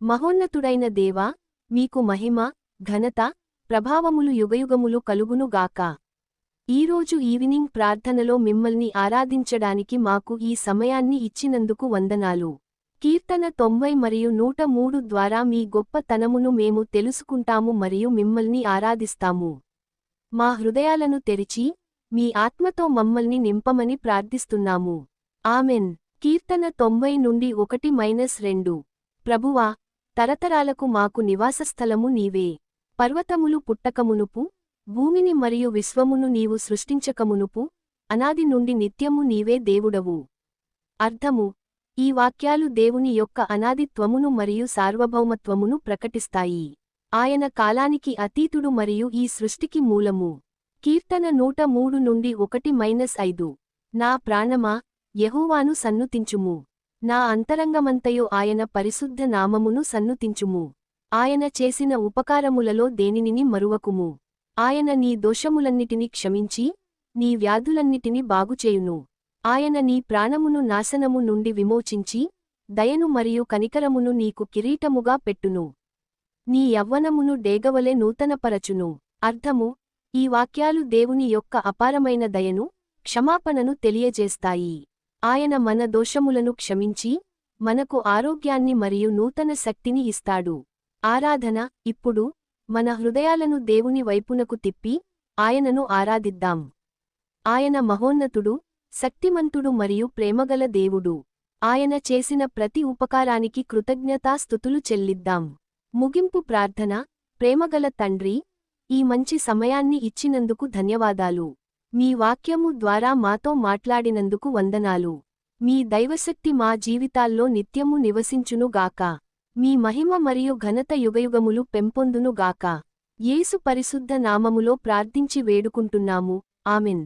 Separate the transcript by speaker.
Speaker 1: మహోన్నతుడైన దేవా, మీకు మహిమ, ఘనత, ప్రభావములు యుగయుగములు కలుగునుగాక. ఈరోజు ఈవినింగ్ ప్రార్థనలో మిమ్మల్ని ఆరాధించడానికి మాకు ఈ సమయాన్ని ఇచ్చినందుకు వందనాలు. కీర్తన 90 మరియు 103 ద్వారా మీ గొప్పతనమును మేము తెలుసుకుంటాము మరియు మిమ్మల్ని ఆరాధిస్తాము. మా హృదయాలను తెరిచి, మీ ఆత్మతో మమ్మల్ని నింపమని ప్రార్థిస్తున్నాము. ఆమెన్. కీర్తన 90 నుండి 1-2. ప్రభువా, తరతరాలకు మాకు నివాసస్థలము నీవే. పర్వతములు పుట్టకమునుపు, భూమిని మరియు విశ్వమును నీవు సృష్టించకమునుపు, అనాది నుండి నిత్యము నీవే దేవుడవు. అర్థము: ఈ వాక్యాలు దేవుని యొక్క అనాదిత్వమును మరియు సార్వభౌమత్వమును ప్రకటిస్తాయి. ఆయన కాలానికి అతీతుడు మరియు ఈ సృష్టికి మూలము. కీర్తన 103 నుండి 1-5. నా ప్రాణమా, యెహోవాను సన్నుతించుము. నా అంతరంగమంతయు ఆయన పరిశుద్ధ నామమును సన్నుతించుము. ఆయన చేసిన ఉపకారములలో దేనినిని మరువకుము. ఆయన నీ దోషములన్నిటిని క్షమించి, నీ వ్యాధులన్నిటిని బాగుచేయును. ఆయన నీ ప్రాణమును నాశనము నుండి విమోచించి, దయను మరియు కనికరమును నీకు కిరీటముగా పెట్టును. నీ యవ్వనమును డేగవలె నూతనపరచును. అర్థము: ఈ వాక్యాలు దేవుని యొక్క అపారమైన దయను, క్షమాపణను తెలియజేస్తాయి. ఆయన మన దోషములను క్షమించి, మనకు ఆరోగ్యాన్ని మరియు నూతన శక్తిని ఇస్తాడు. ఆరాధన. ఇప్పుడు, మన హృదయాలను దేవుని వైపునకు తిప్పి, ఆయనను ఆరాధిద్దాం. ఆయన మహోన్నతుడు, శక్తిమంతుడు మరియు ప్రేమగల దేవుడు. ఆయన చేసిన ప్రతి ఉపకారానికి కృతజ్ఞతాస్తుతులు చెల్లిద్దాం. ముగింపు ప్రార్థన. ప్రేమగల తండ్రి, ఈ మంచి సమయాన్ని ఇచ్చినందుకు ధన్యవాదాలు. మీ వాక్యము ద్వారా మాతో మాట్లాడినందుకు వందనాలు. మీ దైవశక్తి మా జీవితాల్లో నిత్యము నివసించునుగాక. మీ మహిమ మరియు ఘనత యుగయుగములు పెంపొందునుగాక. యేసు పరిశుద్ధ నామములో ప్రార్థించి వేడుకుంటున్నాము. ఆమెన్.